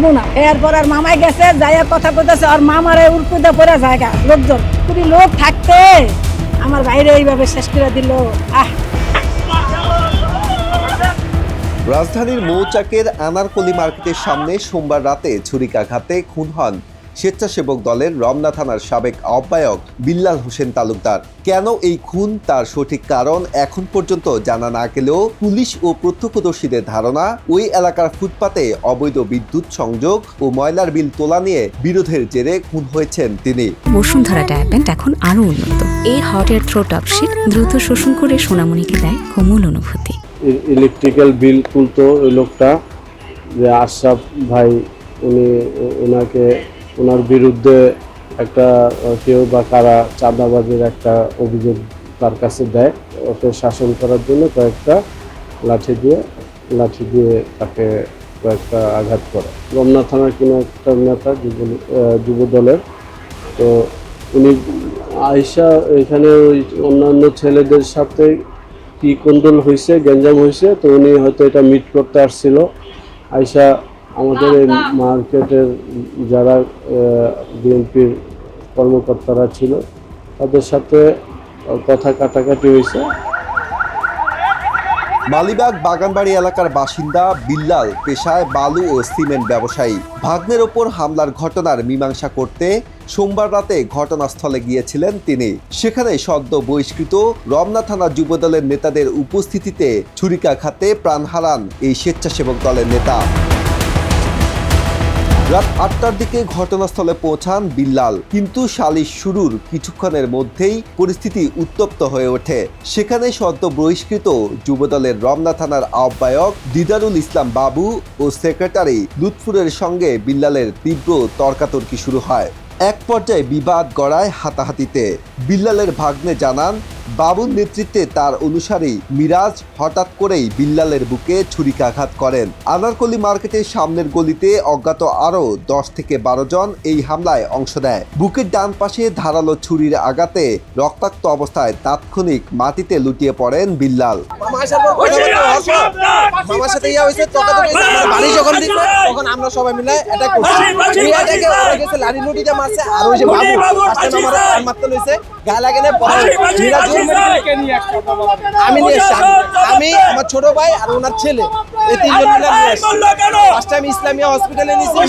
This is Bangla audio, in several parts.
ছাড়বো না। এরপর আর মামাই গেছে যাইয়া কথা কইতেছে, আর মামারে উড়কুদা পড়া জায়গা লোকজন পুরি লোক থাকতে আমার বাইরে এইভাবে শেষ করে দিল। রাজধানীর মৌচাকের আনারকলি মার্কেটের সামনে সোমবার রাতে ছুরিকাঘাতে খুন হন স্বেচ্ছাসেবক দলের রমনা থানার সাবেক আহ্বায়ক বিল্লাল হোসেন তালুকদার। কেন এই খুন তার সঠিক কারণ এখন পর্যন্ত জানা না গেলেও পুলিশ ও প্রত্যক্ষদর্শীদের ধারণা ওই এলাকার ফুটপাতে অবৈধ বিদ্যুৎ সংযোগ ও ময়লার বিল তোলা নিয়ে বিরোধের জেরে খুন হয়েছেন তিনি। বসুন্ধরা ট্যাবলেট এখন আরো উন্নত। এই hot air through top sheet দ্রুত শোষণ করে সোনামণিকে দেয় কোমল অনুভূতি। ইলেকট্রিক্যাল বিল তুলতো ওই লোকটা, যে আশরাফ ভাই, ওনার বিরুদ্ধে একটা কেউ বা কারা চাঁদাবাজির একটা অভিযোগ তার কাছে দেয়। ওকে শাসন করার জন্য কয়েকটা লাঠি দিয়ে তাকে কয়েকটা আঘাত করে। রমনা থানার কোনো একটা নেতা যুব দলের, তো উনি আয়সা এখানে ওই অন্যান্য ছেলেদের সাথে কি কোন্দল হয়েছে, গ্যাঞ্জাম হয়েছে, তো উনি হয়তো এটা মিট করতে আসছিল। আয়সা আমাদের এই মার্কেটের যারা বিএনপির কর্মকর্তারা ছিল তাদের সাথে কথা কাটাকাটি হয়েছে। মালিবাগ বাগানবাড়ি এলাকার বাসিন্দা বিল্লাল পেশায় বালু ও সিমেন্ট ব্যবসায়ী। ভাগ্নের ওপর হামলার ঘটনার মীমাংসা করতে সোমবার রাতে ঘটনাস্থলে গিয়েছিলেন তিনি। সেখানে সদ্য বহিষ্কৃত রমনা থানা যুবদলের নেতাদের উপস্থিতিতে ছুরিকাঘাতে প্রাণ হারান এই স্বেচ্ছাসেবক দলের নেতা। রাত ৮টার দিকে ঘটনাস্থলে পৌঁছান বিল্লাল, কিন্তু সালিশ শুরুর কিছুক্ষণের মধ্যেই পরিস্থিতি উত্তপ্ত হয়ে ওঠে। সেখানে সদ্য বহিষ্কৃত যুবদলের রমনা থানার আহ্বায়ক দিদারুল ইসলাম বাবু ও সেক্রেটারি লুৎফুরের সঙ্গে বিল্লালের তীব্র তর্কাতর্কি শুরু হয়। এক পর্যায়ে বিবাদ গড়ায় হাতাহাতিতে। বিল্লালের ভাগ্নে জানান, বাবুর নেতৃত্বে তার অনুসারী মিরাজ হঠাৎ করেই বিল্লালের বুকে ছুরিকাঘাত করেন। আনারকলি মার্কেটের সামনের গলিতে অজ্ঞাত আরও 10 থেকে 12 জন এই হামলায় অংশ নেয়। বুকের ডান পাশে ধারালো ছুরির আঘাতে রক্তাক্ত অবস্থায় তাৎক্ষণিক মাটিতে লুটিয়ে পড়েন বিল্লাল। তখন আমরা সবাই মিলে অ্যাটাক করছি। আমি নিয়ে এসছি, আমি আমার ছোট ভাই আর ওনার ছেলে, এই তিনজন মিলে নিয়ে এসছি। ফার্স্ট টাইম ইসলামিয়া হসপিটালে নিয়েছি,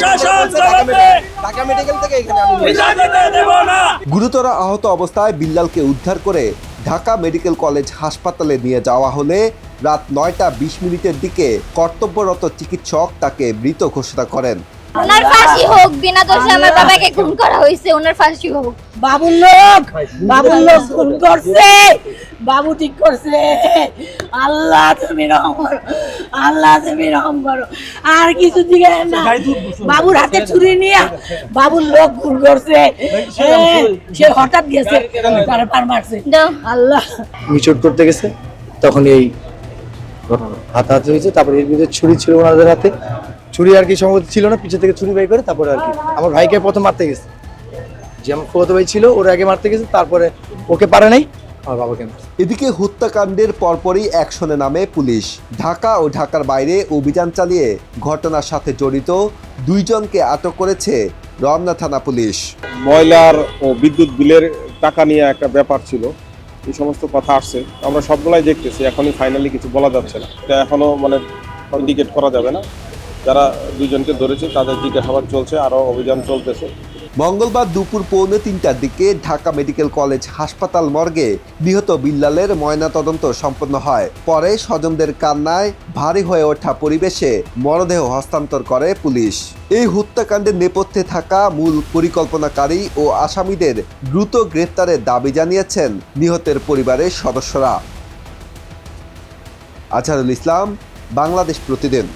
ঢাকা মেডিকেল থেকে এখানে আমি নিয়ে এসেছি। গুরুতর আহত অবস্থায় বিল্লালকে উদ্ধার করে ঢাকা মেডিকেল কলেজ হাসপাতালে নিয়ে যাওয়া হলে রাত 9টা 20 মিনিটের দিকে কর্তব্যরত চিকিৎসক তাকে মৃত ঘোষণা করেন। ওনার ফাঁসি হোক, বিনা দোষে আমার বাবাকে খুন করা হয়েছে, ওনার ফাঁসি হোক। বাবুর লোক খুন করছে, বাবু ঠিক করছে। আল্লাহ তুমি রহম করো, আর কিছু দিকে না। বাবুর হাতে ছুরি নিয়ে বাবুর লোক খুন করছে, সে হঠাৎ গেছে পার মারছে। আল্লাহ মিচট করতে গেছে, তখন এই হাতাহাতি হয়েছে। তারপরে এর ভিতরে ছুরি ছিল ওনাদের হাতে, ছুরি আর কি সম্ভবত ছিল না, পিছন থেকে ছুরি বাই করে তারপরে আর কি আমার ভাইকে প্রথম মারতে গেছে। যে আমার ফুফাতো ভাই ছিল ওর আগে মারতে গেছে, তারপরে ওকে পারে নাই, আমার বাবাকে। এদিকে হত্যাকাণ্ডের পরপরই অ্যাকশনে নামে পুলিশ। ঢাকা ও ঢাকার বাইরে অভিযান চালিয়ে ঘটনার সাথে জড়িত 2 জনকে আটক করেছে রমনা থানা পুলিশ। ময়লার ও বিদ্যুৎ বিলের টাকা নিয়ে একটা ব্যাপার ছিল, এই সমস্ত কথা আসছে, আমরা সবগুলাই দেখতেছি। এখনই ফাইনালি কিছু বলা যাচ্ছে না, এটা এখনো ইন্ডিকেট করা যাবে না। যারা 2 জনকে ধরেছে তাদের জিজ্ঞাসাবাদ চলছে, আরও অভিযান চলতেছে। মঙ্গলবার দুপুর 2:45টার দিকে ঢাকা মেডিকেল কলেজ হাসপাতাল মর্গে নিহত বিল্লালের ময়নাতদন্ত সম্পন্ন হয়। পরে স্বজনদের কান্নায় ভারী হয়ে ওঠা পরিবেশে মরদেহ হস্তান্তর করে পুলিশ। এই হত্যাকাণ্ডের নেপথ্যে থাকা মূল পরিকল্পনাকারী ও আসামিদের দ্রুত গ্রেফতারের দাবি জানিয়েছেন নিহতের পরিবারের সদস্যরা। আজহারুল ইসলাম, বাংলাদেশ প্রতিদিন।